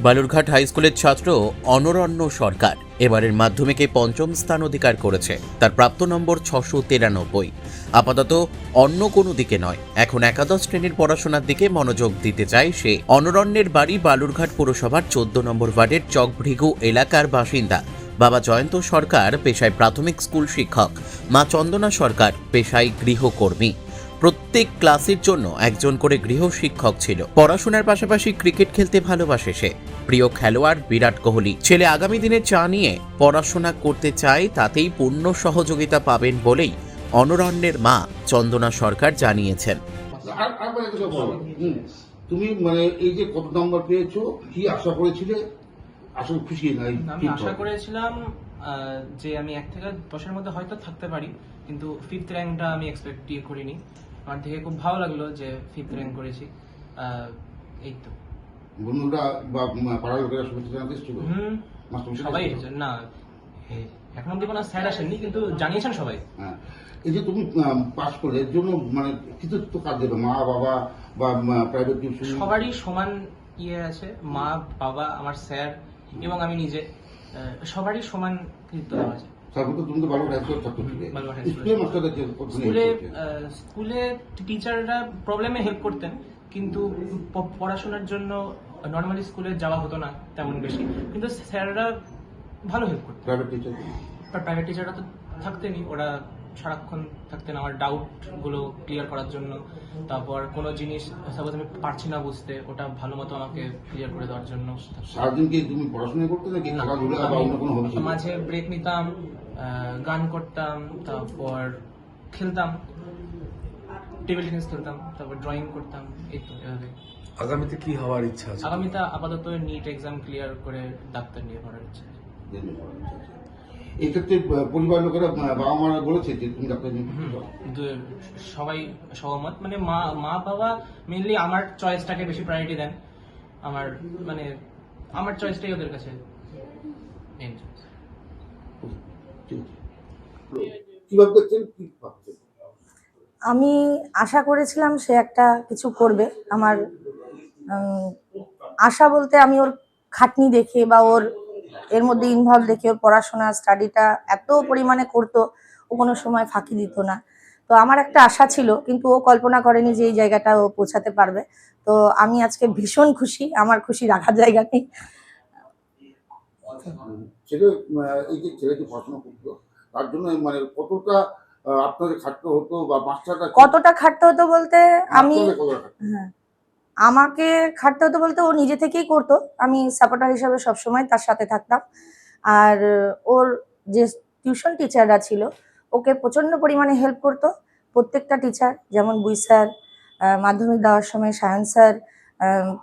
Balurghat high স্কুলের ছাত্র অনরণ্য সরকার এবারের মাধ্যমিকে পঞ্চম স্থান অধিকার করেছে। তার প্রাপ্ত নম্বর 693। আপাতত অন্য কোনো দিকে নয়, এখন একাদশ শ্রেণীর পড়াশোনার দিকে মনোযোগ দিতে চায় সে। অনরণ্যের বাড়ি বালুরঘাট পুরসভার 14 নম্বর ওয়ার্ডের চকভৃগু এলাকার বাসিন্দা। বাবা জয়ন্ত সরকার পেশায় প্রাথমিক স্কুল শিক্ষক, মা চন্দনা সরকার পেশায় গৃহকর্মী। প্রত্যেক ক্লাসের জন্য একজন করে গৃহ শিক্ষক ছিল। পড়াশোনার পাশাপাশি ক্রিকেট খেলতে ভালোবাসে সে। প্রিয় খেলোয়াড় বিরাট কোহলি। ছেলে আগামী দিনে চা নিয়ে পড়াশোনা করতে চায়, তাতেই পূর্ণ সহযোগিতা পাবেন বলেই অনরণ্যের মা চন্দনা সরকার জানিয়েছেন। তুমি মানে এই যে কত নম্বর পেয়েছো, কি আশা করেছিলে? আসলে খুশি নাই? আমি আশা করেছিলাম যে আমি 1 থেকে 10-এর মধ্যে হয়তো থাকতে পারি, কিন্তু 5th র্যাঙ্কটা আমি এক্সপেক্ট করিনি। আমার থেকে খুব ভালো লাগলো যে 5th র্যাঙ্ক করেছি। এই তো বন্ধুরা বা পাড়ার লোকেরা শুভেচ্ছা জানাতে এসেছিল? সবাই এসেছে। না, এখন অব্দি কোনো স্যার আসেননি, কিন্তু জানিয়েছেন সবাই। হ্যাঁ, এই যে তুমি পাস করলে এর জন্য মানে কৃতিত্ব কার দেবে? মা বাবা বা প্রাইভেট টিউশন? সবারই সমান আছে। মা বাবা, আমার স্যার এবং আমি নিজে, সবারই সমান কৃতিত্ব দেওয়া আছে। তুমি তো বালুরঘাট হাই স্কুলের ছাত্র ছিলে। স্কুলে টিচাররা প্রবলেমে হেল্প করতেন, কিন্তু পড়াশোনার জন্য নর্মালি স্কুলে যাওয়া হতো না তেমন বেশি, কিন্তু স্যাররা ভালো হেল্প করতেন। প্রাইভেট টিচাররা তো থাকতেনই, ওরা সারাক্ষণ থাকতেন আমার ডাউট গুলো ক্লিয়ার করার জন্য। তারপর কোনো জিনিস সাপোজ আমি পারছি না বুঝতে, ওটা ভালো মতো আমাকে ক্লিয়ার করে দেওয়ার জন্য। সারাদিন কি তুমি পড়াশোনা করতে নাকি খেলাধুলা বা অন্য কোনো হবি? মাঝে ব্রেক নিতাম, গান করতাম, তারপর খেলতাম, টেবিল টেনিস খেলতাম, তারপর ড্রয়িং করতাম। এই তো এভাবে। আগামীতে কি হওয়ার ইচ্ছা আছে? আগামীতে আপাতত নিট এক্সাম ক্লিয়ার করে ডাক্তার নিয়ে পড়ার ইচ্ছা আছে। এক্ষেত্রে পরিবার লোকেরা বাবা মারা বলেছে যে তুমি ডাক্তার নিয়ে? সবাই সহমত। মানে মা বাবা মেনলি আমার চয়েসটাকে বেশি প্রায়োরিটি দেন। আমার চয়েসটাই ওদের কাছে মেইন চয়েস। কিভাবে দেখছেন, কি ভাবছেন? আমি আশা করেছিলাম সে একটা কিছু করবে। আমার আশা বলতে আমি ওর খাটনি দেখে বা ওর এর মধ্যে ইনভলভ দেখে, ওর পড়াশোনা স্টাডিটা এত পরিমাণে করতো, ও কোনো সময় ফাঁকি দিত না। তো আমার একটা আশা ছিল, কিন্তু ও কল্পনা করেনি যে এই জায়গাটা ও পৌঁছাতে পারবে। তো আমি আজকে ভীষণ খুশি, আমার খুশি রাখার জায়গা নেই। ছেলে এই যে ছেলে যে পড়াশোনা করতো, তার জন্য মানে কতটা আপনাদের খাটতে হতো বা মাস্টারটা কতটা খাটতে হতো বলতে আমাকে খাটতে হতো বলতে ও নিজে থেকেই করতো। আমি সাপোর্টার হিসাবে সবসময় তার সাথে থাকতাম। আর ওর যে টিউশন টিচাররা ছিল ওকে প্রচন্ড পরিমাণে হেল্প করতো। প্রত্যেকটা টিচার, যেমন বুই স্যার, মাধ্যমিক দেওয়ার সময় সায়ন স্যার,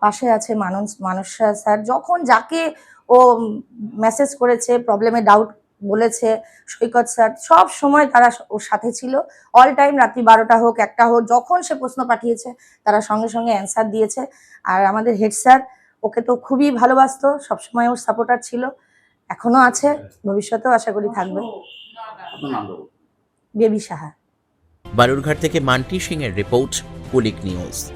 পাশে আছে মানস স্যার, যখন যাকে ও মেসেজ করেছে, প্রবলেমে ডাউট বলেছে, সৈকত স্যার, সব সময় তারা ওর সাথে ছিল। অল টাইম, রাত্রি 12টা হোক 1টা হোক, যখন সে প্রশ্ন পাঠিয়েছে তারা সঙ্গে সঙ্গে অ্যান্সার দিয়েছে। আর আমাদের হেড স্যার ওকে তো খুবই ভালোবাসতো, সবসময় ওর সাপোর্টার ছিল, এখনো আছে, ভবিষ্যতেও আশা করি থাকবে। বেবি সাহা। বালুরঘাট থেকে মান্টি সিং এর রিপোর্ট, কুলিক নিউজ।